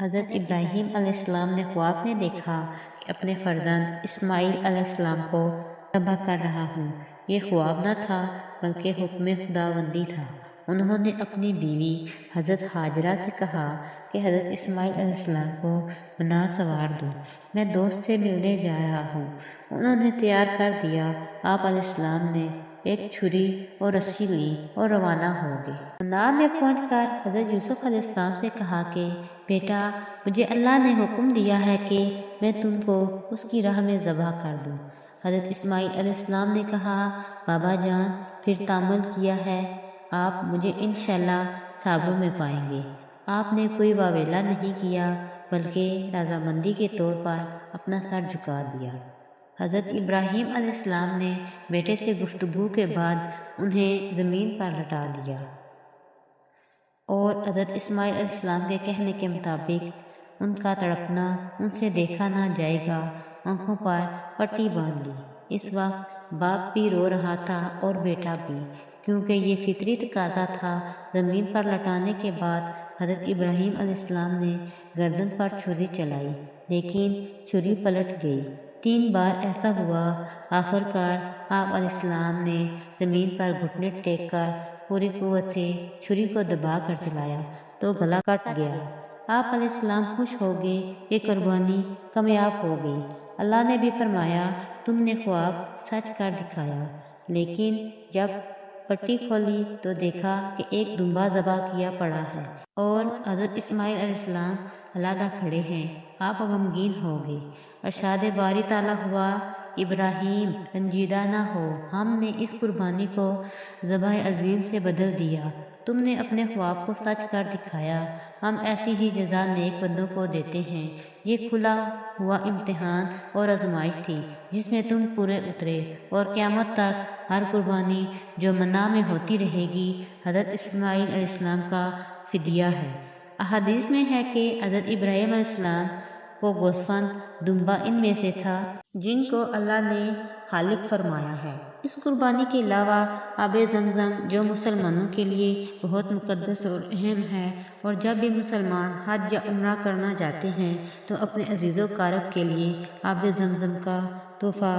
حضرت ابراہیم علیہ السلام نے خواب میں دیکھا کہ اپنے فرزند اسماعیل علیہ السلام کو ذبح کر رہا ہوں۔ یہ خواب نہ تھا بلکہ حکم خداوندی تھا۔ انہوں نے اپنی بیوی حضرت ہاجرہ سے کہا کہ حضرت اسماعیل علیہ السلام کو بنا سوار دو، میں دوست سے ملنے جا رہا ہوں۔ انہوں نے تیار کر دیا۔ آپ علیہ السلام نے ایک چھری اور رسی لی اور روانہ ہو گئے۔ منار میں پہنچ کر حضرت یوسف علیہ السلام سے کہا کہ بیٹا، مجھے اللہ نے حکم دیا ہے کہ میں تم کو اس کی راہ میں ذبح کر دوں۔ حضرت اسماعیل علیہ السلام نے کہا، بابا جان، پھر تعمل کیا ہے، آپ مجھے انشاءاللہ صابروں میں پائیں گے۔ آپ نے کوئی واویلا نہیں کیا بلکہ رضامندی کے طور پر اپنا سر جھکا دیا۔ حضرت ابراہیم علیہ السلام نے بیٹے سے گفتگو کے بعد انہیں زمین پر لٹا دیا اور حضرت اسماعیل علیہ السلام کے کہنے کے مطابق ان کا تڑپنا ان سے دیکھا نہ جائے گا، آنکھوں پر پٹی باندھ لی۔ اس وقت باپ بھی رو رہا تھا اور بیٹا بھی، کیونکہ یہ فطری تقاضا تھا۔ زمین پر لٹانے کے بعد حضرت ابراہیم علیہ السلام نے گردن پر چھری چلائی، لیکن چھری پلٹ گئی۔ 3 بار ایسا ہوا۔ آخر کار آپ علیہ السلام نے زمین پر گھٹنے ٹیک کر پوری قوت سے چھری کو دبا کر چلایا تو گلا کٹ گیا۔ آپ علیہ السلام خوش ہو گئے کہ قربانی کامیاب ہو گئی۔ اللہ نے بھی فرمایا، تم نے خواب سچ کر دکھایا۔ لیکن جب پٹی کھولی تو دیکھا کہ ایک دمبا ذبح کیا پڑا ہے اور حضرت اسماعیل علیہ السلام علیحدہ کھڑے ہیں۔ آپ غمگین ہو گئے۔ ارشاد باری تعالیٰ ہوا، ابراہیم رنجیدہ نہ ہو، ہم نے اس قربانی کو ذبح عظیم سے بدل دیا۔ تم نے اپنے خواب کو سچ کر دکھایا۔ ہم ایسی ہی جزا نیک بندوں کو دیتے ہیں۔ یہ کھلا ہوا امتحان اور آزمائش تھی جس میں تم پورے اترے، اور قیامت تک ہر قربانی جو منع میں ہوتی رہے گی حضرت اسماعیل علیہ السلام کا فدیہ ہے۔ احادیث میں ہے کہ حضرت ابراہیم علیہ السلام کو گوسفند دمبا ان میں سے تھا جن کو اللہ نے حالق فرمایا ہے۔ اس قربانی کے علاوہ آب زمزم جو مسلمانوں کے لیے بہت مقدس اور اہم ہے، اور جب بھی مسلمان حج یا عمرہ کرنا جاتے ہیں تو اپنے عزیز و اقارب کے لیے آب زمزم کا تحفہ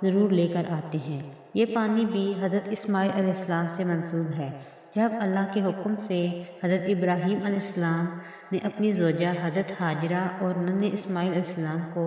ضرور لے کر آتے ہیں۔ یہ پانی بھی حضرت اسماعیل علیہ السلام سے منسوب ہے۔ جب اللہ کے حکم سے حضرت ابراہیم علیہ السلام نے اپنی زوجہ حضرت ہاجرہ اور ننھے اسماعیل علیہ السلام کو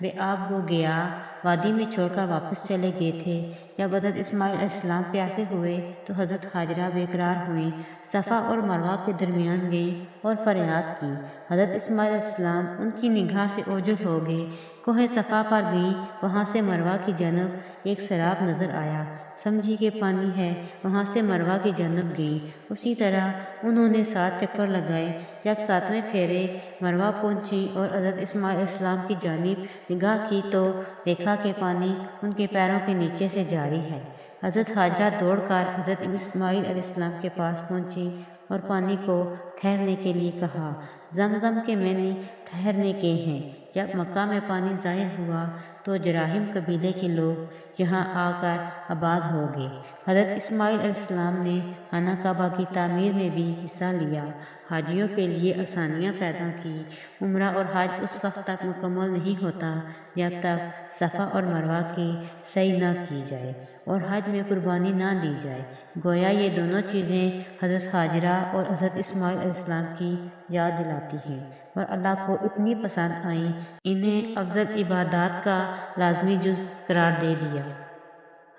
بے آب و گیا وادی میں چھوڑ کر واپس چلے گئے تھے، جب حضرت اسماعیل علیہ السلام پیاسے ہوئے تو حضرت ہاجرہ بے قرار ہوئیں، صفا اور مروہ کے درمیان گئیں اور فریاد کی۔ حضرت اسماعیل علیہ السلام ان کی نگاہ سے اوجھل ہو گئے، کوہ صفا پر گئیں، وہاں سے مروہ کی جانب ایک سراب نظر آیا، سمجھی کہ پانی ہے، وہاں سے مروہ کی جانب گئیں۔ اسی طرح انہوں نے 7 چکر لگائے۔ جب 7ویں پھیرے مروہ پہنچی اور حضرت اسماعیل علیہ السلام کی جانب نگاہ کی تو دیکھا کہ پانی ان کے پیروں کے نیچے سے جاری ہے۔ حضرت ہاجرہ دوڑ کر حضرت اسماعیل علیہ السلام کے پاس پہنچی اور پانی کو ٹھہرنے کے لیے کہا۔ زمزم کے معنی ٹھہرنے کے ہیں۔ جب مکہ میں پانی ظاہر ہوا تو جراحیم قبیلے کے لوگ یہاں آ کر آباد ہو گئے۔ حضرت اسماعیل علیہ السلام نے خانہ کعبہ کی تعمیر میں بھی حصہ لیا، حاجیوں کے لیے آسانیاں پیدا کی۔ عمرہ اور حج اس وقت تک مکمل نہیں ہوتا جب تک صفا اور مروہ کی سعی نہ کی جائے اور حج میں قربانی نہ دی جائے۔ گویا یہ دونوں چیزیں حضرت ہاجرہ اور حضرت اسماعیل علیہ السلام کی یاد دلاتی ہیں اور اللہ کو اتنی پسند آئیں، انہیں افضل عبادات کا لازمی جز قرار دے دیا۔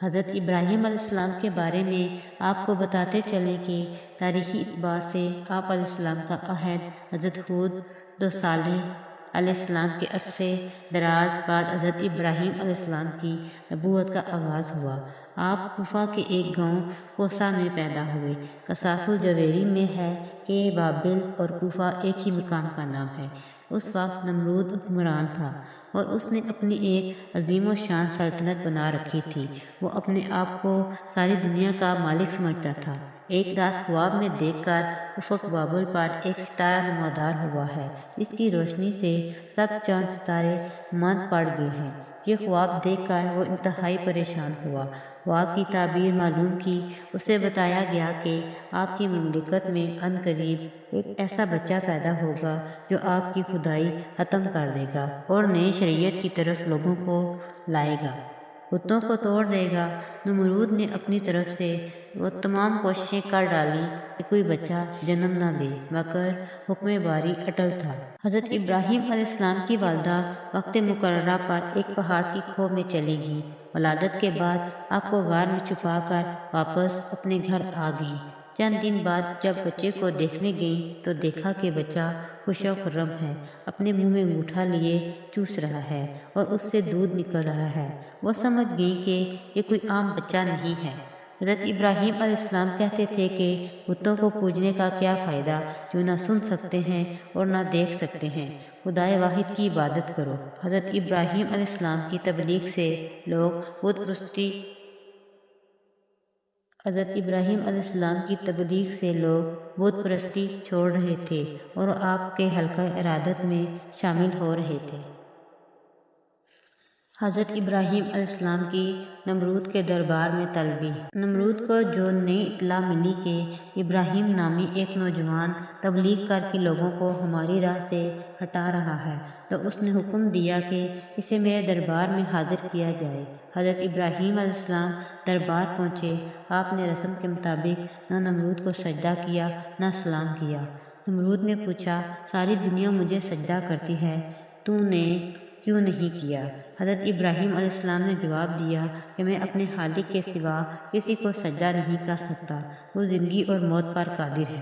حضرت ابراہیم علیہ السلام کے بارے میں آپ کو بتاتے چلیں کہ تاریخی اعتبار سے آپ علیہ السلام کا عہد حضرت ہود 2 صالح علیہ السلام کے عرصے دراز بعد حضرت ابراہیم علیہ السلام کی نبوت کا آغاز ہوا۔ آپ کوفہ کے ایک گاؤں کوسہ میں پیدا ہوئے۔ قصاص الجویری میں ہے کہ بابل اور کوفہ ایک ہی مقام کا نام ہے۔ اس وقت نمرود حکمران تھا اور اس نے اپنی ایک عظیم و شان سلطنت بنا رکھی تھی۔ وہ اپنے آپ کو ساری دنیا کا مالک سمجھتا تھا۔ ایک رات خواب میں دیکھ کر افق بابل پر ایک ستارہ نمودار ہوا ہے، اس کی روشنی سے سب چاند ستارے ماند پڑ گئے ہیں۔ یہ خواب دیکھ کر وہ انتہائی پریشان ہوا خواب کی تعبیر معلوم کی۔ اسے بتایا گیا کہ آپ کی مملکت میں عن قریب ایک ایسا بچہ پیدا ہوگا جو آپ کی خدائی ختم کر دے گا اور نئی شریعت کی طرف لوگوں کو لائے گا، بتوں کو توڑ دے گا۔ نمرود نے اپنی طرف سے وہ تمام کوششیں کر ڈالی کہ کوئی بچہ جنم نہ لے، مگر حکم باری اٹل تھا۔ حضرت ابراہیم علیہ السلام کی والدہ وقت مقررہ پر ایک پہاڑ کی کھو میں چلی گئی۔ ولادت کے بعد آپ کو غار میں چھپا کر واپس اپنے گھر آ گئیں۔ چند دن بعد جب بچے کو دیکھنے گئیں تو دیکھا کہ بچہ خوش و خرم ہے، اپنے منہ میں انگوٹھا لیے چوس رہا ہے اور اس سے دودھ نکل رہا ہے۔ وہ سمجھ گئیں کہ یہ کوئی عام بچہ نہیں ہے۔ حضرت ابراہیم علیہ السلام کہتے تھے کہ بتوں کو پوجنے کا کیا فائدہ جو نہ سن سکتے ہیں اور نہ دیکھ سکتے ہیں، خدائے واحد کی عبادت کرو۔ حضرت ابراہیم علیہ السلام کی تبلیغ سے لوگ بت پرستی چھوڑ رہے تھے اور آپ کے حلقہ ارادت میں شامل ہو رہے تھے۔ حضرت ابراہیم علیہ السلام کی نمرود کے دربار میں طلبی۔ نمرود کو جو نئی اطلاع ملی کہ ابراہیم نامی ایک نوجوان تبلیغ کر کے لوگوں کو ہماری راہ سے ہٹا رہا ہے، تو اس نے حکم دیا کہ اسے میرے دربار میں حاضر کیا جائے۔ حضرت ابراہیم علیہ السلام دربار پہنچے۔ آپ نے رسم کے مطابق نہ نمرود کو سجدہ کیا نہ سلام کیا۔ نمرود نے پوچھا، ساری دنیا مجھے سجدہ کرتی ہے، تو نے کیوں نہیں کیا؟ حضرت ابراہیم علیہ السلام نے جواب دیا کہ میں اپنے خالق کے سوا کسی کو سجدہ نہیں کر سکتا، وہ زندگی اور موت پر قادر ہے۔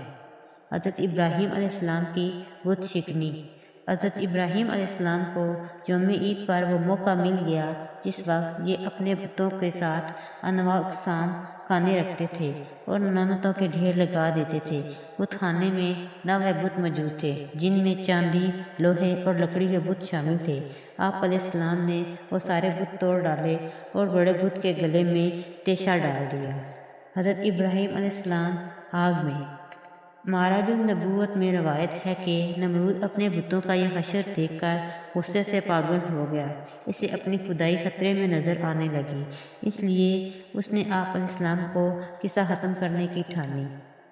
حضرت ابراہیم علیہ السلام کی بت شکنی۔ حضرت ابراہیم علیہ السلام کو یوم عید پر وہ موقع مل گیا جس وقت یہ اپنے بتوں کے ساتھ انواع اقسام کھانے رکھتے تھے اور نعمتوں کے ڈھیر لگا دیتے تھے۔ بت خانے میں 9 بت موجود تھے، جن میں چاندی، لوہے اور لکڑی کے بت شامل تھے۔ آپ علیہ السلام نے وہ سارے بت توڑ ڈالے اور بڑے بت کے گلے میں تیشہ ڈال دیا۔ حضرت ابراہیم علیہ السلام آگ میں۔ معراج النبوت میں روایت ہے کہ نمرود اپنے بتوں کا یہ حشر دیکھ کر غصے سے پاگل ہو گیا۔ اسے اپنی خدائی خطرے میں نظر آنے لگی، اس لیے اس نے آپ علیہ السلام کو قصہ ختم کرنے کی ٹھانی۔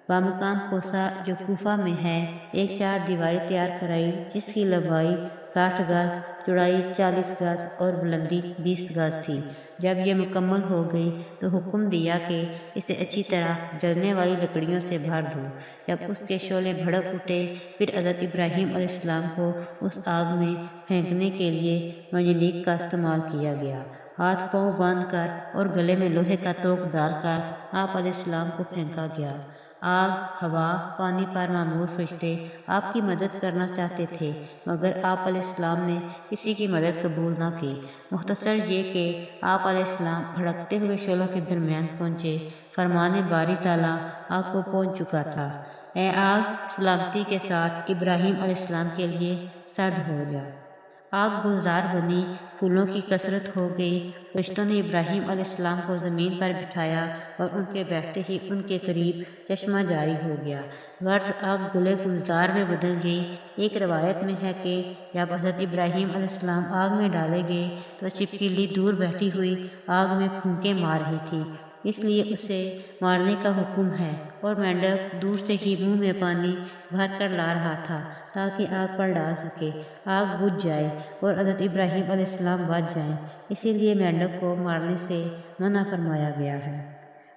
بامقام کوسہ جو کوفہ میں ہے، ایک 4 دیواری تیار کرائی جس کی لمبائی 60 گز، چوڑائی 40 گز اور بلندی 20 گز تھی۔ جب یہ مکمل ہو گئی تو حکم دیا کہ اسے اچھی طرح جلنے والی لکڑیوں سے بھر دو۔ جب اس کے شعلے بھڑک اٹھے، پھر حضرت ابراہیم علیہ السلام کو اس آگ میں پھینکنے کے لیے منجنیق کا استعمال کیا گیا۔ ہاتھ پاؤں باندھ کر اور گلے میں لوہے کا توق ڈال کر آپ علیہ السلام کو پھینکا گیا۔ آگ، ہوا، پانی پر مامور فرشتے آپ کی مدد کرنا چاہتے تھے، مگر آپ علیہ السلام نے کسی کی مدد قبول نہ کی۔ مختصر یہ کہ آپ علیہ السلام بھڑکتے ہوئے شعلوں کے درمیان پہنچے۔ فرمان باری تعالیٰ آگ کو پہنچ چکا تھا، اے آگ، سلامتی کے ساتھ ابراہیم علیہ السلام کے لیے سرد ہو جا۔ آگ گلزار بنی، پھولوں کی کثرت ہو گئی۔ فرشتوں نے ابراہیم علیہ السلام کو زمین پر بٹھایا اور ان کے بیٹھتے ہی ان کے قریب چشمہ جاری ہو گیا۔ غرض آگ گلے گلزار میں بدل گئی۔ ایک روایت میں ہے کہ جب حضرت ابراہیم علیہ السلام آگ میں ڈالے گئے تو چھپکلی دور بیٹھی ہوئی آگ میں پھونکے مار رہی تھی، اس لیے اسے مارنے کا حکم ہے، اور مینڈک دور سے ہی منہ میں پانی بھر کر لا رہا تھا تاکہ آگ پر ڈال سکے، آگ بجھ جائے اور حضرت ابراہیم علیہ السلام بچ جائیں، اسی لیے مینڈک کو مارنے سے منع فرمایا گیا ہے۔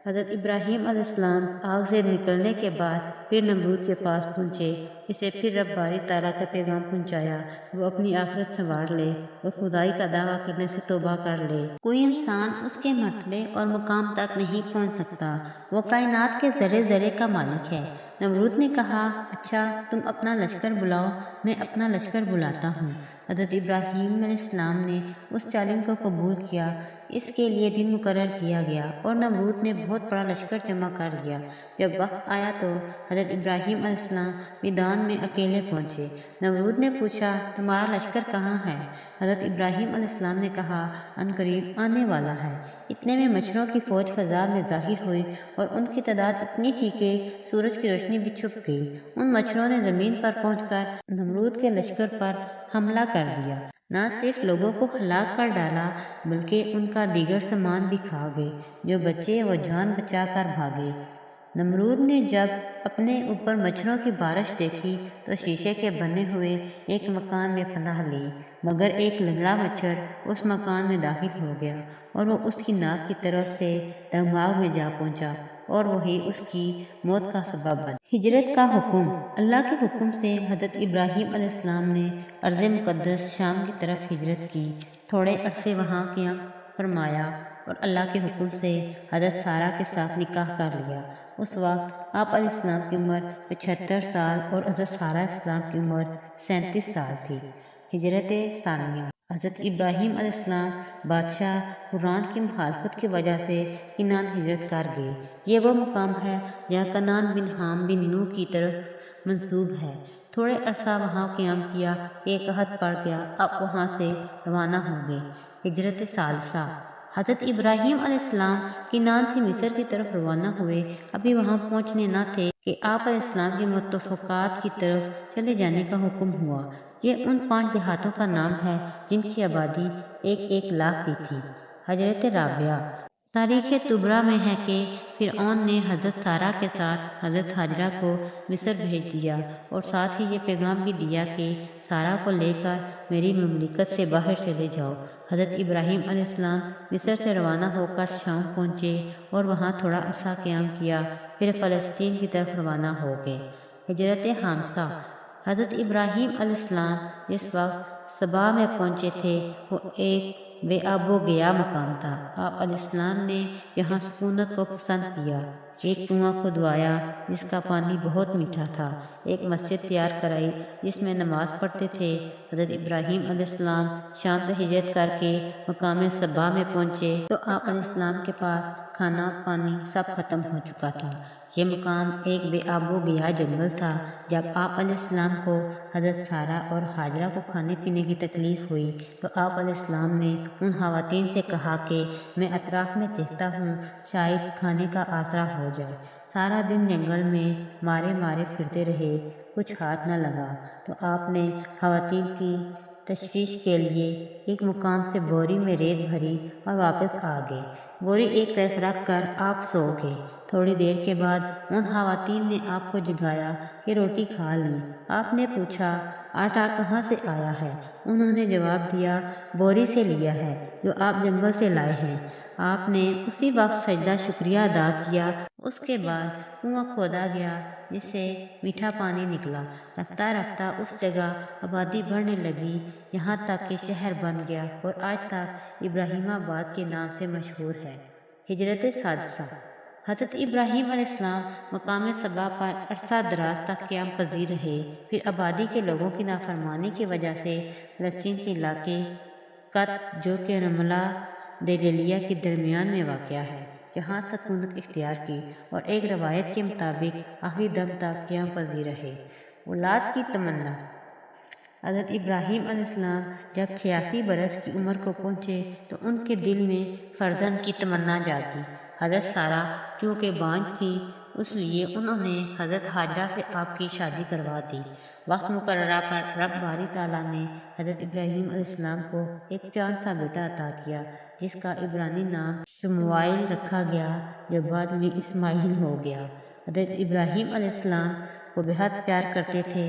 حضرت ابراہیم علیہ السلام آگ سے نکلنے کے بعد پھر نمرود کے پاس پہنچے۔ اسے پھر رب باری تعالیٰ کا پیغام پہنچایا، وہ اپنی آخرت سنوار لے اور خدائی کا دعویٰ کرنے سے توبہ کر لے۔ کوئی انسان اس کے مرتبے اور مقام تک نہیں پہنچ سکتا، وہ کائنات کے ذرے ذرے کا مالک ہے۔ نمرود نے کہا، اچھا تم اپنا لشکر بلاؤ، میں اپنا لشکر بلاتا ہوں۔ حضرت ابراہیم علیہ السلام نے اس چیلنج کو قبول کیا۔ اس کے لیے دن مقرر کیا گیا اور نمرود نے بہت بڑا لشکر جمع کر لیا۔ جب وقت آیا تو حضرت ابراہیم علیہ السلام میدان میں اکیلے پہنچے۔ نمرود نے پوچھا، تمہارا لشکر کہاں ہے؟ حضرت ابراہیم علیہ السلام نے کہا، عن قریب آنے والا ہے۔ اتنے میں مچھروں کی فوج فضا میں ظاہر ہوئی اور ان کی تعداد اتنی تھی کہ سورج کی روشنی بھی چھپ گئی۔ ان مچھروں نے زمین پر پہنچ کر نمرود کے لشکر پر حملہ کر دیا۔ نہ صرف لوگوں کو ہلاک کر ڈالا بلکہ ان کا دیگر سامان بھی کھا گئے، جو بچے وہ جان بچا کر بھاگے۔ نمرود نے جب اپنے اوپر مچھروں کی بارش دیکھی تو شیشے کے بنے ہوئے ایک مکان میں پناہ لی، مگر ایک لنگڑا مچھر اس مکان میں داخل ہو گیا اور وہ اس کی ناک کی طرف سے دماغ میں جا پہنچا اور وہی اس کی موت کا سبب بن۔ ہجرت کا حکم۔ اللہ کے حکم سے حضرت ابراہیم علیہ السلام نے ارض مقدس شام کی طرف ہجرت کی، تھوڑے عرصے وہاں قیام فرمایا اور اللہ کے حکم سے حضرت سارہ کے ساتھ نکاح کر لیا۔ اس وقت آپ علیہ السلام کی عمر 75 سال اور حضرت سارہ علیہ السلام کی عمر 37 سال تھی۔ ہجرت ثانیہ۔ حضرت ابراہیم علیہ السلام بادشاہ حوران کی مخالفت کی وجہ سے کنعان ہجرت کر گئے۔ یہ وہ مقام ہے جہاں کنعان بن حام بن نوح کی طرف منسوب ہے۔ تھوڑے عرصہ وہاں قیام کیا کہ ایک قحط پڑ گیا، اب وہاں سے روانہ ہو گئے۔ ہجرت ثالثہ۔ حضرت ابراہیم علیہ السلام کنعان سے مصر کی طرف روانہ ہوئے، ابھی وہاں پہنچنے نہ تھے کہ آپ علیہ السلام کے متفقات کی طرف چلے جانے کا حکم ہوا۔ یہ ان 5 دیہاتوں کا نام ہے جن کی آبادی 1 لاکھ کی تھی۔ ہجرت رابعہ۔ تاریخ طبرہ میں ہے کہ فرعون نے حضرت سارہ کے ساتھ حضرت ہاجرہ کو مصر بھیج دیا اور ساتھ ہی یہ پیغام بھی دیا کہ سارہ کو لے کر میری مملکت سے باہر چلے جاؤ۔ حضرت ابراہیم علیہ السلام مصر سے روانہ ہو کر شام پہنچے اور وہاں تھوڑا عرصہ قیام کیا، پھر فلسطین کی طرف روانہ ہو گئے۔ ہجرت خامسہ۔ حضرت ابراہیم علیہ السلام جس وقت سبا میں پہنچے تھے وہ ایک بے آب و گیا مکان تھا۔ آپ علیہ السلام نے یہاں سکونت کو پسند کیا، ایک کنواں کھدوایا جس کا پانی بہت میٹھا تھا، ایک مسجد تیار کرائی جس میں نماز پڑھتے تھے۔ حضرت ابراہیم علیہ السلام شام سے ہجرت کر کے مقام سبا میں پہنچے تو آپ علیہ السلام کے پاس کھانا پانی سب ختم ہو چکا تھا۔ یہ مقام ایک بے آب و گیا جنگل تھا۔ جب آپ علیہ السلام کو حضرت سارہ اور ہاجرہ کو کھانے پینے کی تکلیف ہوئی تو آپ علیہ السلام نے ان خواتین سے کہا کہ میں اطراف میں دیکھتا ہوں، شاید کھانے کا آسرا ہو جائے۔ سارا دن جنگل میں مارے مارے پھرتے رہے، کچھ ہاتھ نہ لگا تو آپ نے خواتین کی تشویش کے لیے ایک مقام سے بوری میں ریت بھری اور واپس آ گئے۔ بوری ایک طرف رکھ کر آپ سو گئے۔ تھوڑی دیر کے بعد ان خواتین نے آپ کو جگایا کہ روٹی کھا لیں۔ آپ نے پوچھا آٹا کہاں سے آیا ہے؟ انہوں نے جواب دیا بوری سے لیا ہے جو آپ جنگل سے لائے ہیں۔ آپ نے اسی وقت سجدہ شکریہ ادا کیا۔ اس کے بعد کنواں کھودا گیا جس سے میٹھا پانی نکلا۔ رفتہ رفتہ اس جگہ آبادی بڑھنے لگی، یہاں تک کہ شہر بن گیا اور آج تک ابراہیم آباد کے نام سے مشہور ہے۔ ہجرت سادسہ۔ حضرت ابراہیم علیہ السلام مقام سبا پر عرصہ دراز تک قیام پذیر رہے، پھر آبادی کے لوگوں کی نافرمانی کی وجہ سے فلسطین کے علاقے قط جو کہ رملہ دلیلیہ کے درمیان میں واقع ہے جہاں سکونت اختیار کی اور ایک روایت کے مطابق آخری دم تک قیام پذیر رہے۔ اولاد کی تمنا۔ حضرت ابراہیم علیہ السلام جب 86 برس کی عمر کو پہنچے تو ان کے دل میں فرزند کی تمنا جاگی۔ حضرت سارہ چونکہ بانجھ تھیں اس لیے انہوں نے حضرت ہاجرہ سے آپ کی شادی کروا دی۔ وقت مقررہ پر رب باری تعالیٰ نے حضرت ابراہیم علیہ السلام کو ایک چاند سا بیٹا عطا کیا جس کا عبرانی نام شموائل رکھا گیا جو بعد میں اسماعیل ہو گیا۔ حضرت ابراہیم علیہ السلام کو بہت پیار کرتے تھے،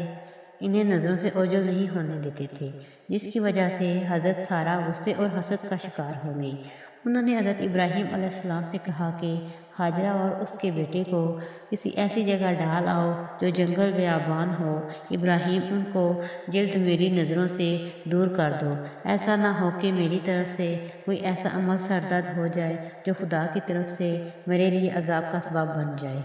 انہیں نظروں سے اوجھل نہیں ہونے دیتے تھے، جس کی وجہ سے حضرت سارہ غصے اور حسد کا شکار ہو گئی۔ انہوں نے حضرت ابراہیم علیہ السلام سے کہا کہ ہاجرہ اور اس کے بیٹے کو کسی ایسی جگہ ڈال آؤ جو جنگل بیابان ہو۔ ابراہیم ان کو جلد میری نظروں سے دور کر دو، ایسا نہ ہو کہ میری طرف سے کوئی ایسا عمل سرزد ہو جائے جو خدا کی طرف سے میرے لیے عذاب کا سبب بن جائے۔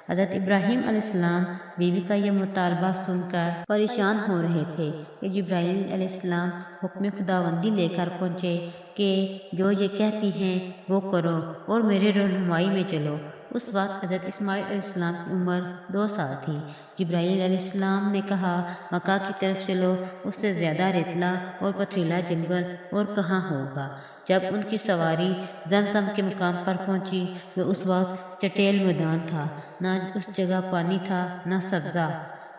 حضرت ابراہیم علیہ السلام بیوی کا یہ مطالبہ سن کر پریشان ہو رہے تھے کہ جبرائیل علیہ السلام حکم خداوندی لے کر پہنچے کہ جو یہ کہتی ہیں وہ کرو اور میرے رہنمائی میں چلو۔ اس وقت حضرت اسماعیل علیہ السلام کی عمر 2 سال تھی۔ جبرائیل علیہ السلام نے کہا مکہ کی طرف چلو، اس سے زیادہ ریتلا اور پتھریلا جنگل اور کہاں ہوگا۔ جب ان کی سواری زمزم کے مقام پر پہنچی جو اس وقت چٹیل میدان تھا، نہ اس جگہ پانی تھا، نہ سبزہ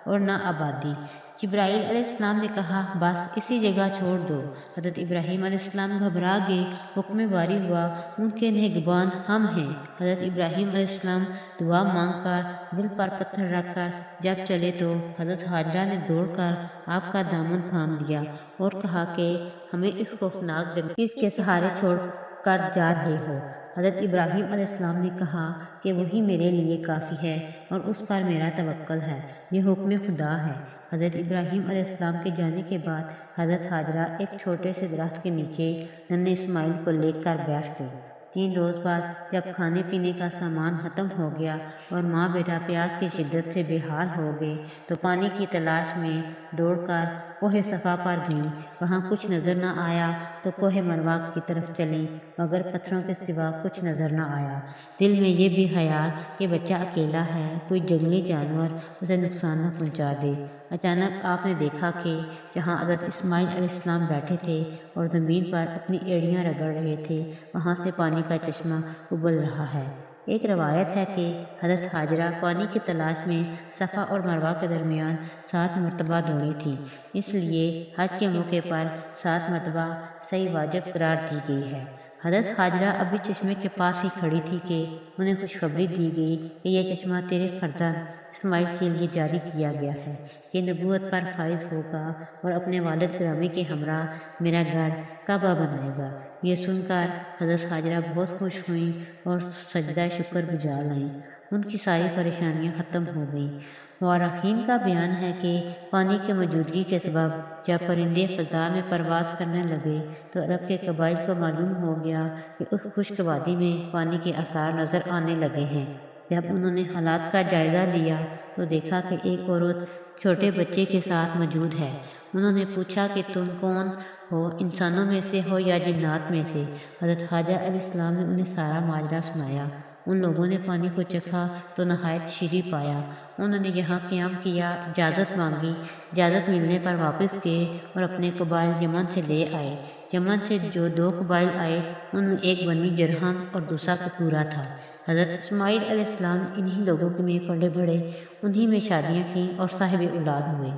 اور نہ آبادی، جبرائیل علیہ السلام نے کہا بس اسی جگہ چھوڑ دو۔ حضرت ابراہیم علیہ السلام گھبرا گئے، حکم باری ہوا ان کے نگہبان ہم ہیں۔ حضرت ابراہیم علیہ السلام دعا مانگ کر دل پر پتھر رکھ کر جب چلے تو حضرت حاجرہ نے دوڑ کر آپ کا دامن تھام لیا اور کہا کہ ہمیں اس خوفناک جنگل کس کے سہارے چھوڑ کر جا رہے ہو؟ حضرت ابراہیم علیہ السلام نے کہا کہ وہی میرے لیے کافی ہے اور اس پر میرا توکل ہے، یہ حکم خدا ہے۔ حضرت ابراہیم علیہ السلام کے جانے کے بعد حضرت حاجرہ ایک چھوٹے سے درخت کے نیچے ننھے اسماعیل کو لے کر بیٹھ گئی۔ 3 روز بعد جب کھانے پینے کا سامان ختم ہو گیا اور ماں بیٹا پیاس کی شدت سے بے حال ہو گئے تو پانی کی تلاش میں دوڑ کر کوہ صفا پر گئیں۔ وہاں کچھ نظر نہ آیا تو کوہ مروہ کی طرف چلیں، مگر پتھروں کے سوا کچھ نظر نہ آیا۔ دل میں یہ بھی خیال کہ بچہ اکیلا ہے، کوئی جنگلی جانور اسے نقصان نہ پہنچا دے۔ اچانک آپ نے دیکھا کہ جہاں حضرت اسماعیل علیہ السلام بیٹھے تھے اور زمین پر اپنی ایڑیاں رگڑ رہے تھے، وہاں سے پانی کا چشمہ ابل رہا ہے۔ ایک روایت ہے کہ حضرت حاجرہ پانی کی تلاش میں صفا اور مروہ کے درمیان 7 مرتبہ دوڑی تھیں، اس لیے حج کے موقع پر 7 مرتبہ سعی واجب قرار دی گئی ہے۔ حضرت حاجرہ ابھی چشمے کے پاس ہی کھڑی تھی کہ انہیں خوشخبری دی گئی کہ یہ چشمہ تیرے فرزند اسماعیل کے لیے جاری کیا گیا ہے، یہ نبوت پر فائز ہوگا اور اپنے والد گرامی کے ہمراہ میرا گھر کعبہ بنائے گا۔ یہ سن کر حضرت حاجرہ بہت خوش ہوئیں اور سجدہ شکر بجا لائیں، ان کی ساری پریشانیاں ختم ہو گئیں۔ مورخین کا بیان ہے کہ پانی کی موجودگی کے سبب جب پرندے فضا میں پرواز کرنے لگے تو عرب کے قبائل کو معلوم ہو گیا کہ اس خشک وادی میں پانی کے آثار نظر آنے لگے ہیں۔ جب انہوں نے حالات کا جائزہ لیا تو دیکھا کہ ایک عورت چھوٹے بچے کے ساتھ موجود ہے۔ انہوں نے پوچھا کہ تم کون ہو، انسانوں میں سے ہو یا جنات میں سے؟ حضرت حاجرہ علیہ السلام نے انہیں سارا ماجرا سنایا۔ ان لوگوں نے پانی کو چکھا تو نہایت شیریں پایا۔ انہوں نے یہاں قیام کیا، اجازت مانگی، اجازت ملنے پر واپس گئے اور اپنے قبائل یمن سے لے آئے۔ یمن سے جو 2 قبائل آئے ان میں ایک بنی جرہم اور دوسرا قطورہ تھا۔ حضرت اسماعیل علیہ السلام انہی لوگوں میں پلے بڑھے، انہی میں شادیاں کیں اور صاحب اولاد ہوئے۔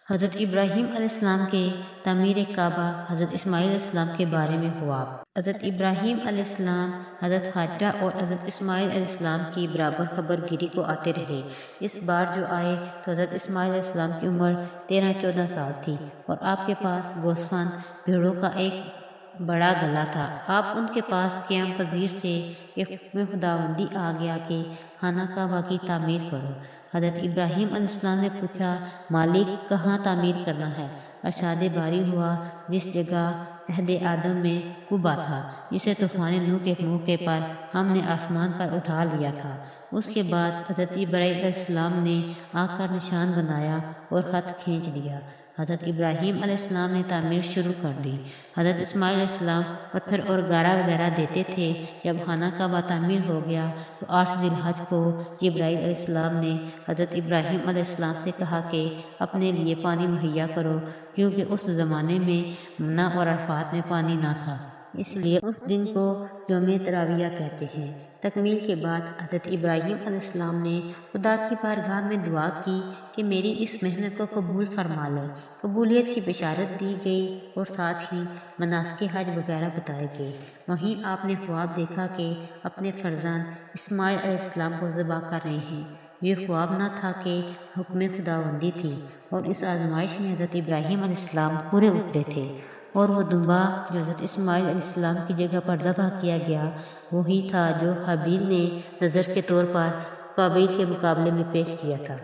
حضرت ابراہیم علیہ السلام کے تعمیر کعبہ، حضرت اسماعیل علیہ السلام کے بارے میں خواب۔ حضرت ابراہیم علیہ السلام حضرت حاجرہ اور حضرت اسماعیل علیہ السلام کی برابر خبر گیری کو آتے رہے۔ اس بار جو آئے تو حضرت اسماعیل علیہ السلام کی عمر 13-14 سال تھی اور آپ کے پاس گوسفند بھیڑوں کا ایک بڑا گلہ تھا۔ آپ ان کے پاس قیام پذیر تھے کہ حکم خداوندی آ گیا کہ خانہ کعبہ کی تعمیر کرو۔ حضرت ابراہیم علیہ السلام نے پوچھا مالک کہاں تعمیر کرنا ہے؟ ارشاد باری ہوا جس جگہ عہد آدم میں قبہ تھا، جسے طوفان نوح کے موقع پر ہم نے آسمان پر اٹھا لیا تھا۔ اس کے بعد حضرت ابراہیم علیہ السلام نے آ کر نشان بنایا اور خط کھینچ دیا۔ حضرت ابراہیم علیہ السلام نے تعمیر شروع کر دی۔ حضرت اسماعیل علیہ السلام پتھر اور گارا وغیرہ دیتے تھے۔ جب خانہ کعبہ تعمیر ہو گیا تو 8 ذی الحج کو جبرائیل علیہ السلام نے حضرت ابراہیم علیہ السلام سے کہا کہ اپنے لیے پانی مہیا کرو، کیونکہ اس زمانے میں منی اور عرفات میں پانی نہ تھا، اس لیے اس دن کو یوم ترویہ کہتے ہیں۔ تکمیل کے بعد حضرت ابراہیم علیہ السلام نے خدا کی بارگاہ میں دعا کی کہ میری اس محنت کو قبول فرما لے۔ قبولیت کی بشارت دی گئی اور ساتھ ہی مناسک حج وغیرہ بتائے گئے۔ وہیں آپ نے خواب دیکھا کہ اپنے فرزند اسماعیل علیہ السلام کو ذبح کر رہے ہیں۔ یہ خواب نہ تھا کہ حکم خداوندی تھی، اور اس آزمائش میں حضرت ابراہیم علیہ السلام پورے اترے تھے، اور وہ دمبا جو حضرت اسماعیل علیہ السلام کی جگہ پر ذبح کیا گیا وہی تھا جو حابیل نے نذر کے طور پر قابیل کے مقابلے میں پیش کیا تھا۔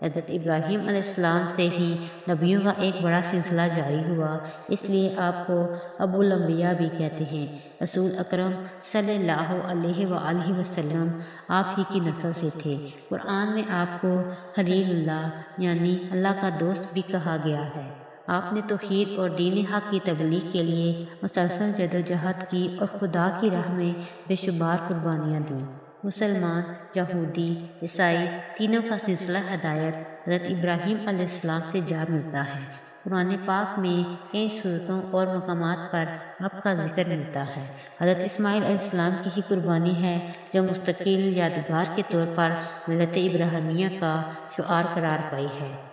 حضرت ابراہیم علیہ السلام سے ہی نبیوں کا ایک بڑا سلسلہ جاری ہوا، اس لیے آپ کو ابو الانبیاء بھی کہتے ہیں۔ رسول اکرم صلی اللہ علیہ وآلہ وسلم آپ ہی کی نسل سے تھے۔ قرآن میں آپ کو خلیل اللہ یعنی اللہ کا دوست بھی کہا گیا ہے۔ آپ نے توحید اور دین حق کی تبلیغ کے لیے مسلسل جدوجہد کی اور خدا کی راہ میں بے شمار قربانیاں دیں۔ مسلمان، یہودی، عیسائی تینوں کا سلسلہ ہدایت حضرت ابراہیم علیہ السلام سے جا ملتا ہے۔ قرآن پاک میں کئی صورتوں اور مقامات پر رب کا ذکر ملتا ہے۔ حضرت اسماعیل علیہ السلام کی ہی قربانی ہے جو مستقل یادگار کے طور پر ملت ابراہیمیہ کا شعار قرار پائی ہے۔